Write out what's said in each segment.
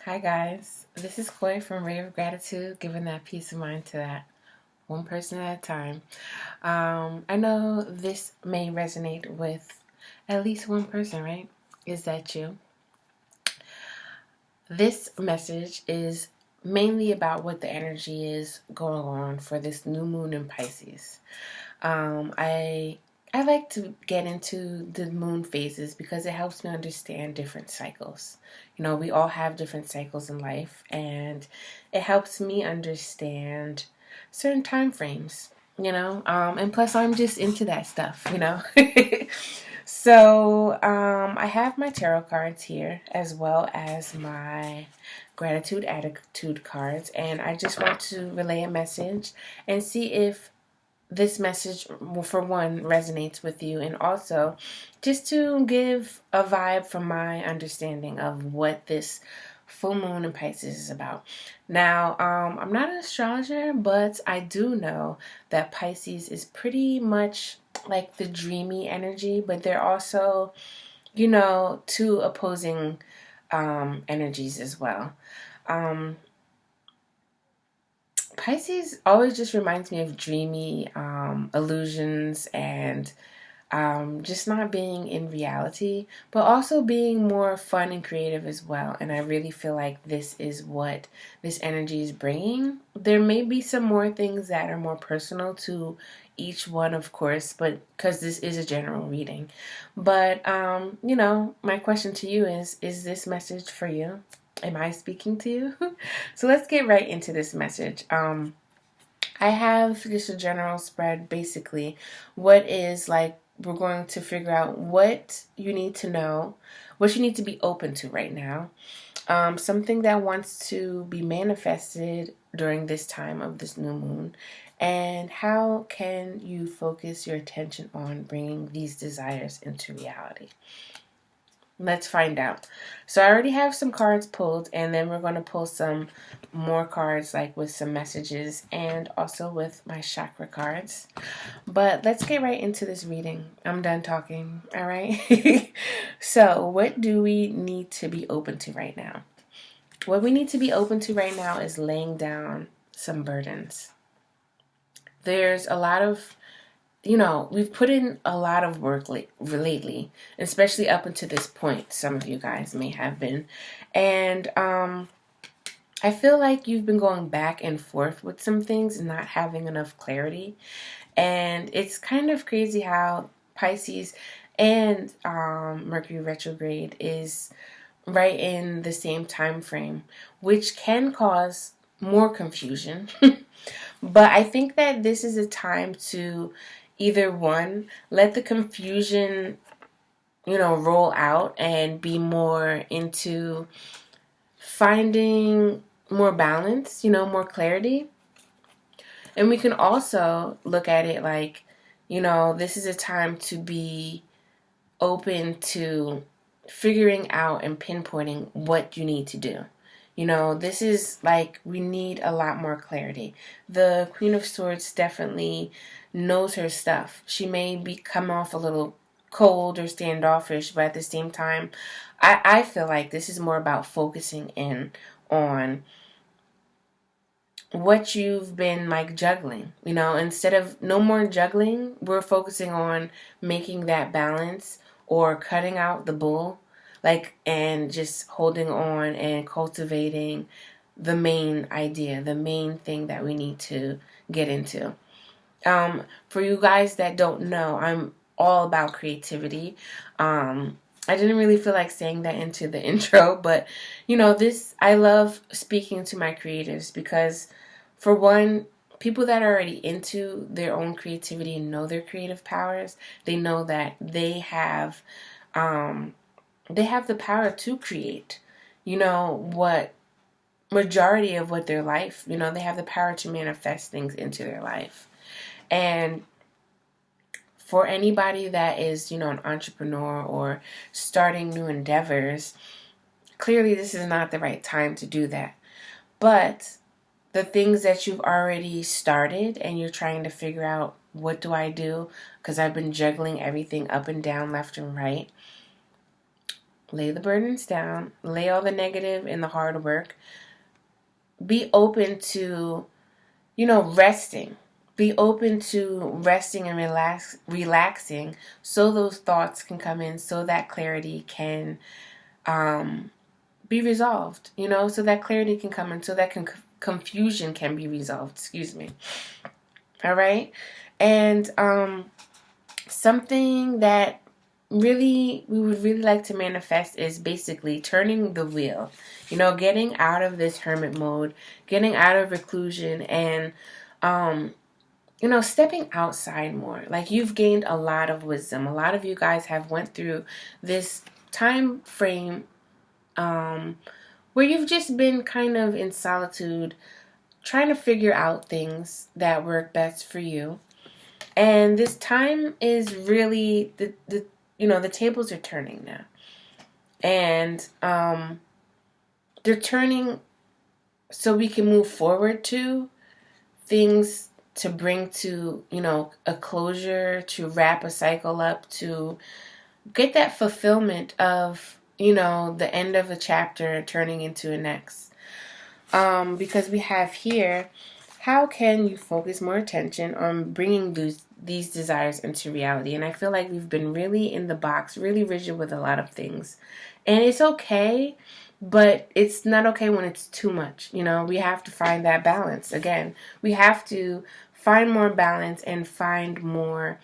Hi guys, this is Koi from Ray of Gratitude, giving that peace of mind to that one person at a time. I know this may resonate with at least one person, right? Is that you? This message is mainly about what the energy is going on for this new moon in Pisces. I like to get into the moon phases because it helps me understand different cycles. You know, we all have different cycles in life, and it helps me understand certain time frames, and plus I'm just into that stuff. So I have my tarot cards here as well as my gratitude attitude cards, and I just want to relay a message and see if this message, for one, resonates with you, and also just to give a vibe from my understanding of what this full moon in Pisces is about. Now, I'm not an astrologer, but I do know that Pisces is pretty much like the dreamy energy, but they're also, two opposing energies as well. Pisces always just reminds me of dreamy illusions and just not being in reality, but also being more fun and creative as well. And I really feel like this is what this energy is bringing. There may be some more things that are more personal to each one, of course, but because this is a general reading. But, my question to you is this message for you? Am I speaking to you? So let's get right into this message. I have just a general spread, basically. What is like, we're going to figure out what you need to know, what you need to be open to right now. Something that wants to be manifested during this time of this new moon. And how can you focus your attention on bringing these desires into reality? Let's find out. So I already have some cards pulled, and then we're going to pull some more cards, like with some messages and also with my chakra cards. But let's get right into this reading. I'm done talking, all right? So what do we need to be open to right now? What we need to be open to right now is laying down some burdens. There's a lot of we've put in a lot of work lately, especially up until this point. Some of you guys may have been. And I feel like you've been going back and forth with some things and not having enough clarity. And it's kind of crazy how Pisces and Mercury retrograde is right in the same time frame, which can cause more confusion. But I think that this is a time to either one, let the confusion, roll out and be more into finding more balance, more clarity. And we can also look at it like, this is a time to be open to figuring out and pinpointing what you need to do. This is like, we need a lot more clarity. The Queen of Swords definitely knows her stuff. She may come off a little cold or standoffish, but at the same time, I feel like this is more about focusing in on what you've been like juggling. Instead of no more juggling, we're focusing on making that balance or cutting out the bull, and just holding on and cultivating the main idea, the main thing that we need to get into. For you guys that don't know, I'm all about creativity. I didn't really feel like saying that into the intro, but I love speaking to my creatives because, for one, people that are already into their own creativity and know their creative powers, they know that they have the power to create, what majority of what their life, they have the power to manifest things into their life. And for anybody that is, an entrepreneur or starting new endeavors, clearly this is not the right time to do that. But the things that you've already started and you're trying to figure out, what do I do? Because I've been juggling everything up and down, left and right. lay the burdens down, lay all the negative and the hard work. Be open to, resting. Be open to resting and relaxing so those thoughts can come in, so that clarity can be resolved, so that clarity can come in, so that confusion can be resolved. Excuse me. All right. And something that we would really like to manifest is basically turning the wheel, getting out of this hermit mode, getting out of reclusion, and stepping outside more. Like, you've gained a lot of wisdom. A lot of you guys have went through this time frame where you've just been kind of in solitude, trying to figure out things that work best for you. And this time is really the tables are turning now. And they're turning so we can move forward to things to bring to, a closure, to wrap a cycle up, to get that fulfillment of, the end of a chapter turning into a next. Because we have here, how can you focus more attention on bringing these desires into reality? And I feel like we've been really in the box, really rigid with a lot of things. And it's okay, but it's not okay when it's too much. We have to find that balance. Again, we have to find more balance and find more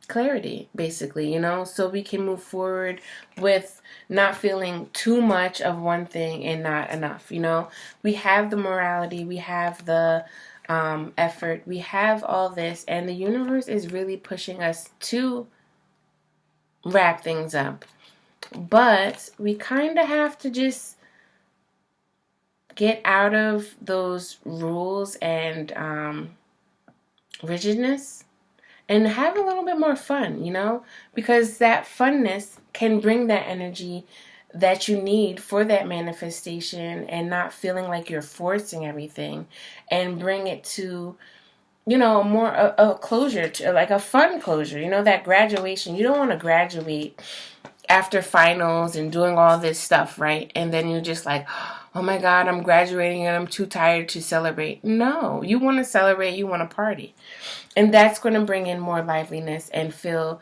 clarity, basically, so we can move forward with not feeling too much of one thing and not enough. We have the morality, we have the effort, we have all this, and the universe is really pushing us to wrap things up. But we kind of have to just get out of those rules and rigidness and have a little bit more fun, because that funness can bring that energy that you need for that manifestation, and not feeling like you're forcing everything, and bring it to, more a closure, to like a fun closure, that graduation. You don't want to graduate after finals and doing all this stuff, right? And then you're just like, oh my God, I'm graduating and I'm too tired to celebrate. No, you want to celebrate, you want to party. And that's going to bring in more liveliness and feel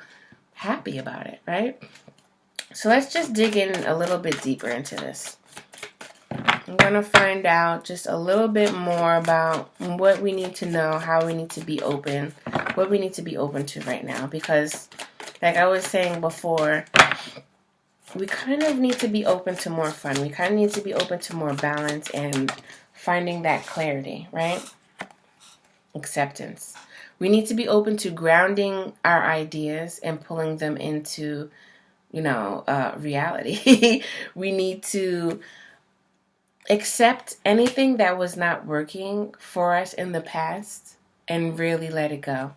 happy about it, right? So let's just dig in a little bit deeper into this. I'm going to find out just a little bit more about what we need to know, how we need to be open, what we need to be open to right now. Because, like I was saying before, we kind of need to be open to more fun. We kind of need to be open to more balance and finding that clarity, right? Acceptance. We need to be open to grounding our ideas and pulling them into, reality. We need to accept anything that was not working for us in the past and really let it go.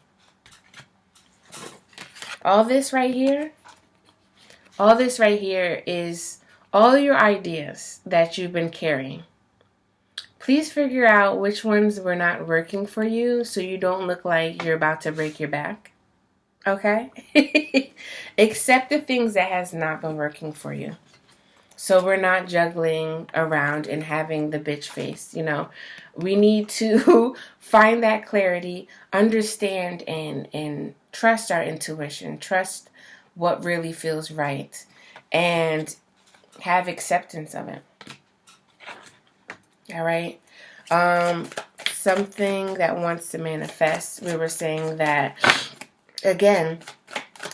All this right here is all your ideas that you've been carrying. Please figure out which ones were not working for you so you don't look like you're about to break your back. Okay? Accept the things that has not been working for you. So we're not juggling around and having the bitch face, We need to find that clarity, understand and trust our intuition, trust what really feels right, and have acceptance of it. All right. Something that wants to manifest. We were saying that, again,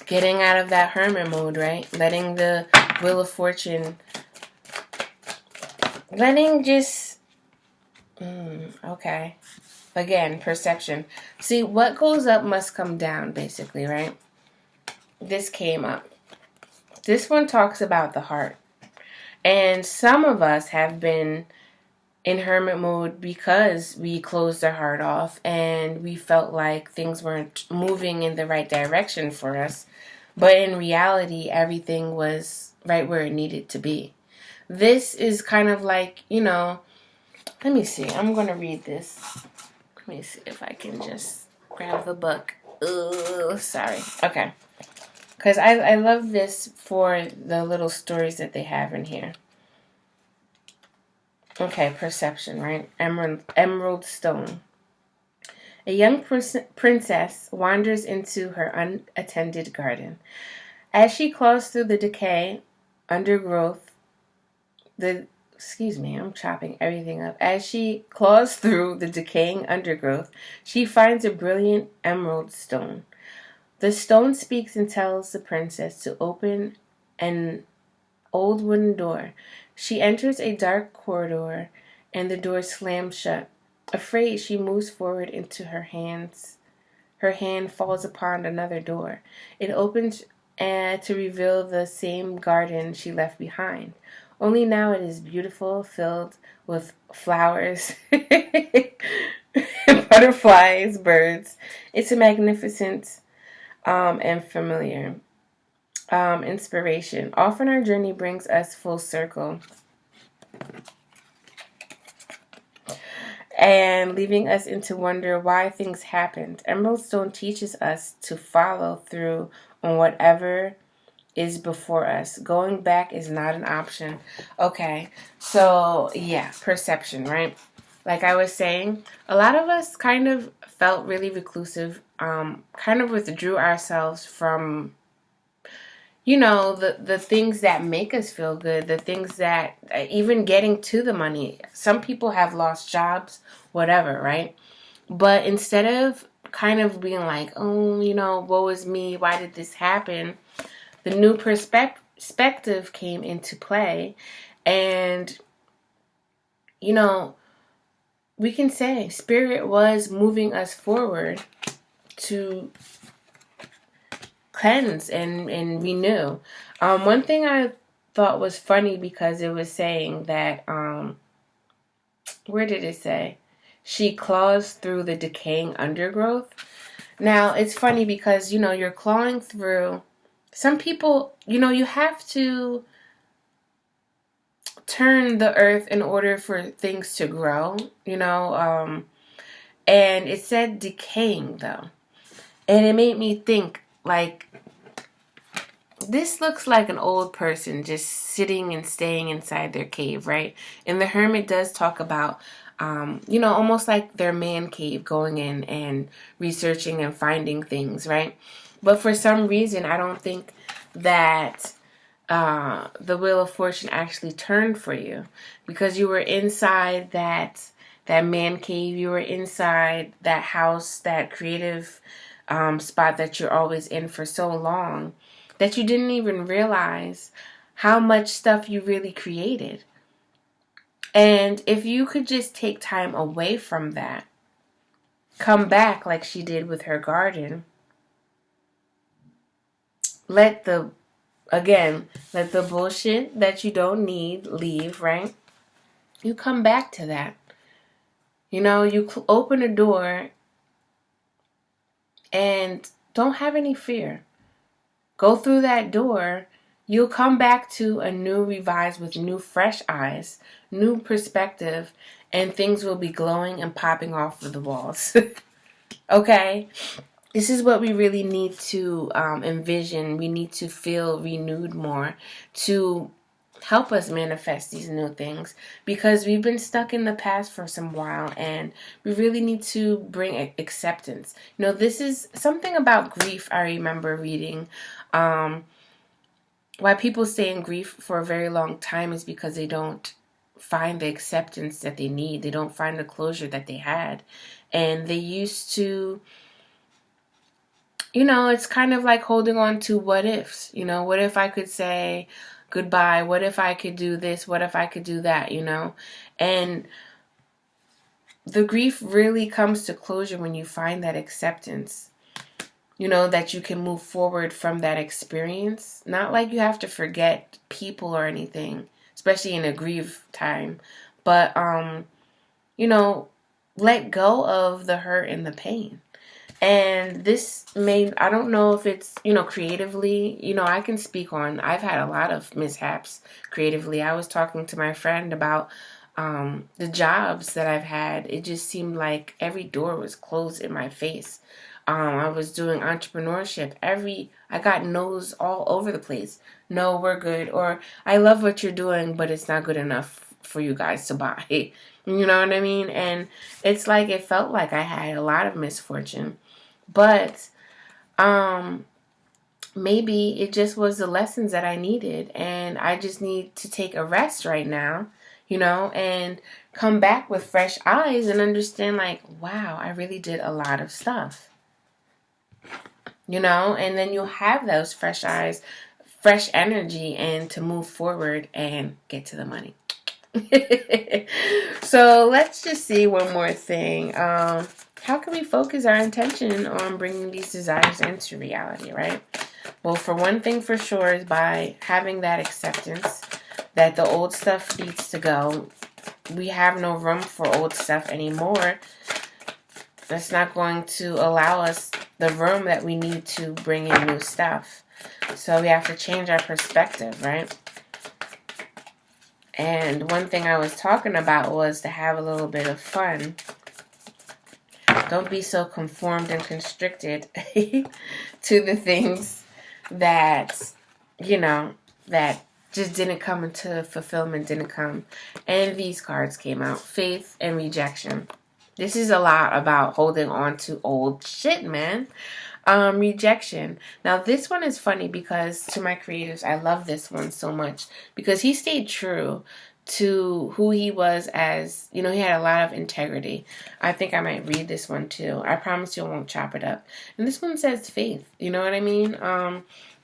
getting out of that hermit mode, right? Letting the Wheel of Fortune, okay. Again, perception. See, what goes up must come down, basically, right? This came up. This one talks about the heart. And some of us have been in hermit mode because we closed our heart off and we felt like things weren't moving in the right direction for us. But in reality, everything was right where it needed to be. This is kind of like, let me see. I'm going to read this. Let me see if I can just grab the book. Sorry. Okay. Because I love this for the little stories that they have in here. Okay, perception, right? Emerald stone. A young princess wanders into her unattended garden. As she claws through the decay, undergrowth, I'm chopping everything up. As she claws through the decaying undergrowth, she finds a brilliant emerald stone. The stone speaks and tells the princess to open an old wooden door. She enters a dark corridor, and the door slams shut. Afraid, she moves forward into her hands. Her hand falls upon another door. It opens to reveal the same garden she left behind. Only now it is beautiful, filled with flowers, butterflies, birds. It's a magnificent and familiar. Inspiration. Often our journey brings us full circle and leaving us into wonder why things happened. Emerald Stone teaches us to follow through on whatever is before us. Going back is not an option. Okay, so yeah, perception, right? Like I was saying, a lot of us kind of felt really reclusive, kind of withdrew ourselves from, the things that make us feel good, the things that, even getting to the money. Some people have lost jobs, whatever, right? But instead of kind of being like, oh, woe is me, why did this happen? The new perspective came into play. And, we can say Spirit was moving us forward to cleanse and renew. One thing I thought was funny because it was saying that, where did it say? She claws through the decaying undergrowth. Now, it's funny because, you're clawing through. Some people, you have to turn the earth in order for things to grow, and it said decaying, though. And it made me think, like, this looks like an old person just sitting and staying inside their cave, right? And the hermit does talk about, almost like their man cave, going in and researching and finding things, right? But for some reason, I don't think that the Wheel of Fortune actually turned for you, because you were inside that man cave. You were inside that house, that creative spot that you're always in for so long, that you didn't even realize how much stuff you really created. And if you could just take time away from that, come back like she did with her garden, let the bullshit that you don't need leave, right? You come back to that. You open a door and don't have any fear. Go through that door. You'll come back to a new revised with new fresh eyes, new perspective, and things will be glowing and popping off of the walls. Okay? This is what we really need to envision. We need to feel renewed more to help us manifest these new things, because we've been stuck in the past for some while and we really need to bring acceptance. This is something about grief. I remember reading why people stay in grief for a very long time is because they don't find the acceptance that they need. They don't find the closure that they had. And they used to, it's kind of like holding on to what ifs. What if I could say goodbye? What if I could do this? What if I could do that? And the grief really comes to closure when you find that acceptance, that you can move forward from that experience. Not like you have to forget people or anything, especially in a grief time, but, let go of the hurt and the pain. And this I don't know if it's, creatively, I can speak on, I've had a lot of mishaps creatively. I was talking to my friend about the jobs that I've had. It just seemed like every door was closed in my face. I was doing entrepreneurship. I got no's all over the place. No, we're good. Or I love what you're doing, but it's not good enough for you guys to buy. You know what I mean? And it's like, it felt like I had a lot of misfortune. But, maybe it just was the lessons that I needed. And I just need to take a rest right now, and come back with fresh eyes and understand, like, wow, I really did a lot of stuff. And then you'll have those fresh eyes, fresh energy, and to move forward and get to the money. So let's just see one more thing. How can we focus our intention on bringing these desires into reality, right? Well, for one thing for sure is by having that acceptance that the old stuff needs to go. We have no room for old stuff anymore. That's not going to allow us the room that we need to bring in new stuff. So we have to change our perspective, right? And one thing I was talking about was to have a little bit of fun. Don't be so conformed and constricted to the things that, that just didn't come into fulfillment, didn't come. And these cards came out. Faith and rejection. This is a lot about holding on to old shit, man. Rejection. Now, this one is funny because to my creatives, I love this one so much because he stayed true to who he was as, he had a lot of integrity. I think I might read this one too. I promise you I won't chop it up. And this one says faith. You know what I mean?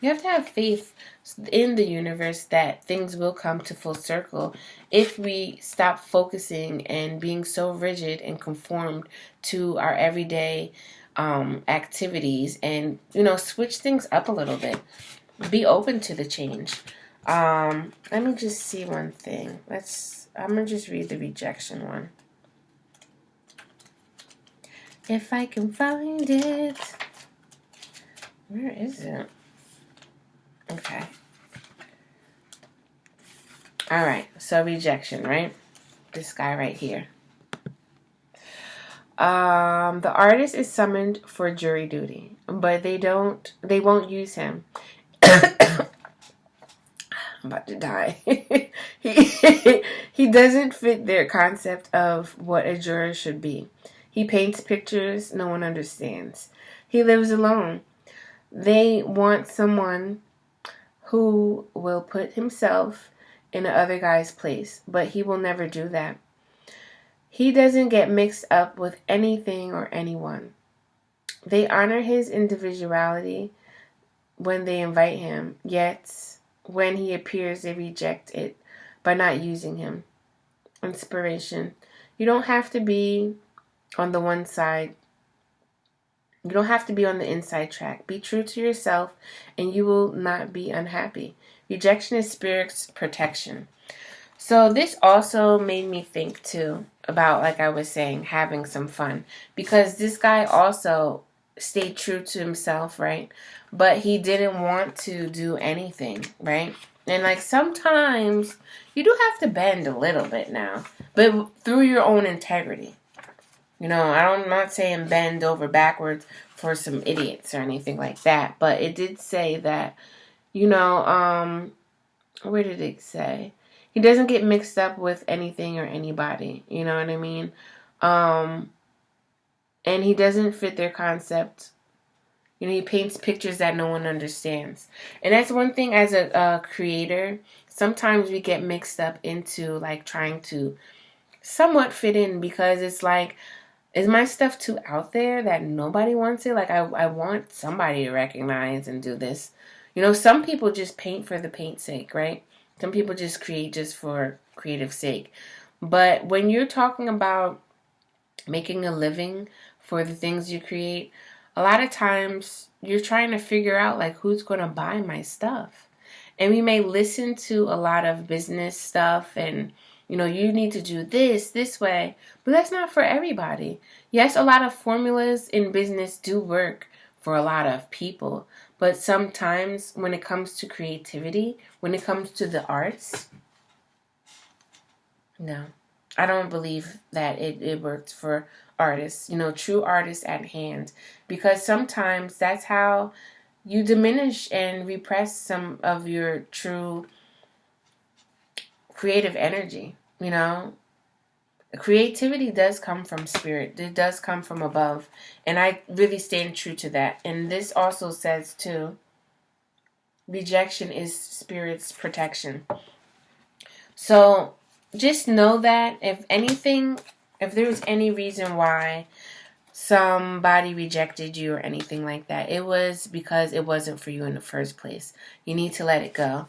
You have to have faith in the universe that things will come to full circle if we stop focusing and being so rigid and conformed to our everyday activities and, switch things up a little bit. Be open to the change. Let me just see one thing. I'm going to just read the rejection one. If I can find it. Where is it? Okay. All right. So rejection, right? This guy right here. The artist is summoned for jury duty, but they won't use him. I'm about to die. He doesn't fit their concept of what a juror should be. He paints pictures no one understands. He lives alone. They want someone who will put himself in the other guy's place, but he will never do that. He doesn't get mixed up with anything or anyone. They honor his individuality when they invite him, yet when he appears, they reject it by not using him. Inspiration. You don't have to be on the one side. You don't have to be on the inside track. Be true to yourself and you will not be unhappy. Rejection is spirit's protection. So this also made me think too about, like I was saying, having some fun. Because this guy also stayed true to himself, right? But he didn't want to do anything, right? And like sometimes you do have to bend a little bit now, but through your own integrity. I'm not saying bend over backwards for some idiots or anything like that, but it did say that, where did it say? He doesn't get mixed up with anything or anybody, you know what I mean? And he doesn't fit their concept. He paints pictures that no one understands. And that's one thing as a creator. Sometimes we get mixed up into like trying to somewhat fit in because it's like, is my stuff too out there that nobody wants it? Like I want somebody to recognize and do this. Some people just paint for the paint's sake, right? Some people just create just for creative sake. But when you're talking about making a living for the things you create, a lot of times you're trying to figure out like who's going to buy my stuff. And we may listen to a lot of business stuff and, you need to do this way, but that's not for everybody. Yes, a lot of formulas in business do work for a lot of people, but sometimes when it comes to creativity, when it comes to the arts, no. I don't believe that it works for artists, true artists at hand. Because sometimes that's how you diminish and repress some of your true creative energy. Creativity does come from spirit. It does come from above. And I really stand true to that. And this also says, too, rejection is spirit's protection. So just know that if there was any reason why somebody rejected you or anything like that, it was because it wasn't for you in the first place. You need to let it go.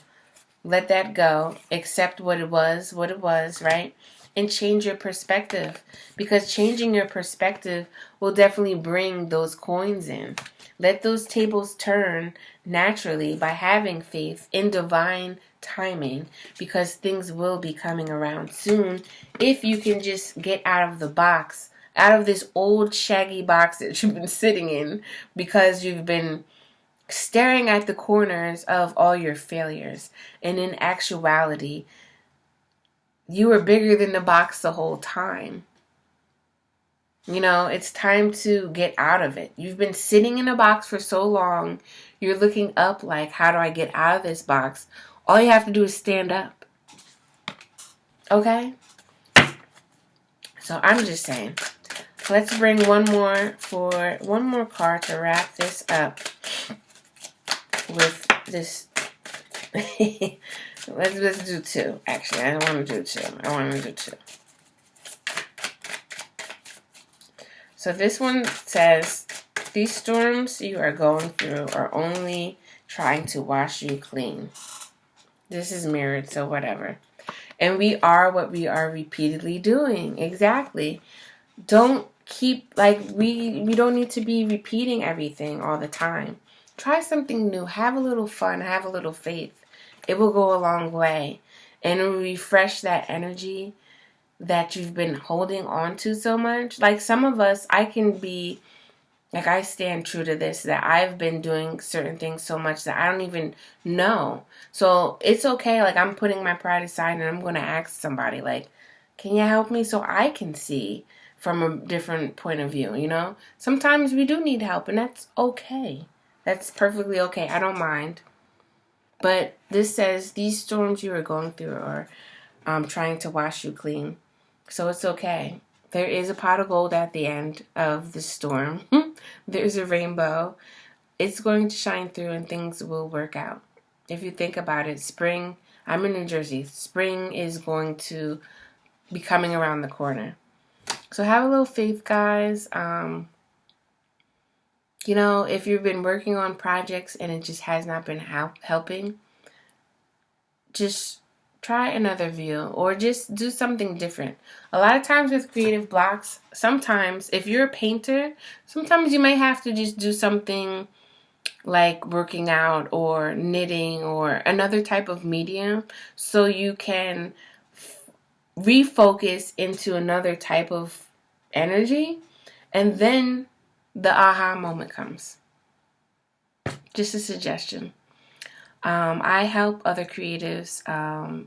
Let that go. Accept what it was, right? And change your perspective. Because changing your perspective will definitely bring those coins in. Let those tables turn naturally by having faith in divine timing, because things will be coming around soon if you can just get out of the box, out of this old shaggy box that you've been sitting in, because you've been staring at the corners of all your failures. And in actuality, you were bigger than the box the whole time. It's time to get out of it. You've been sitting in a box for so long. You're looking up like, how do I get out of this box? All you have to do is stand up. Okay? So I'm just saying. Let's bring one more card to wrap this up with this. Let's do two. Actually, I don't want to do two. I want to do two. So this one says, these storms you are going through are only trying to wash you clean. This is mirrored, so whatever. And we are what we are repeatedly doing. Exactly. Don't keep, we don't need to be repeating everything all the time. Try something new. Have a little fun. Have a little faith. It will go a long way. And it will refresh that energy that you've been holding on to so much. Like some of us, I stand true to this, that I've been doing certain things so much that I don't even know. So it's okay. I'm putting my pride aside and I'm going to ask somebody, can you help me so I can see from a different point of view, Sometimes we do need help, and that's okay. That's perfectly okay. I don't mind. But this says, these storms you are going through are trying to wash you clean. So it's okay. There is a pot of gold at the end of the storm. There's a rainbow. It's going to shine through and things will work out. If you think about it, spring, I'm in New Jersey. Spring is going to be coming around the corner. So have a little faith, guys. If you've been working on projects and it just has not been helping, just try another view or just do something different. A lot of times with creative blocks, sometimes if you're a painter, sometimes you might have to just do something like working out or knitting or another type of medium so you can refocus into another type of energy, and then the aha moment comes. Just a suggestion. I help other creatives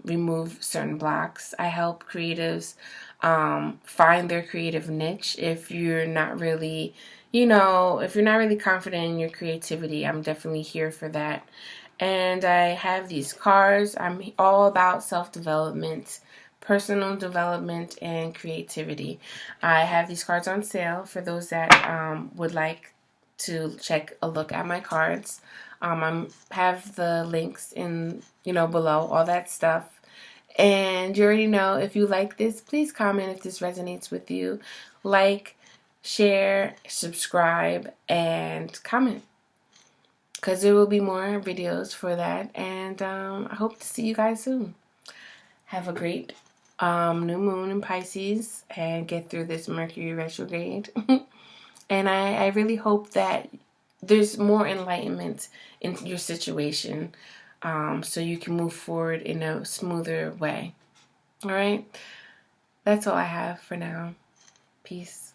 remove certain blocks. I help creatives find their creative niche. If you're not really, if you're not really confident in your creativity, I'm definitely here for that. And I have these cards. I'm all about self-development, personal development, and creativity. I have these cards on sale for those that would like to check a look at my cards. I have the links in, below, all that stuff. And you already know, if you like this, please comment if this resonates with you. Like, share, subscribe, and comment, because there will be more videos for that. And I hope to see you guys soon. Have a great new moon in Pisces and get through this Mercury retrograde. And I really hope that there's more enlightenment in your situation, so you can move forward in a smoother way. All right? That's all I have for now. Peace.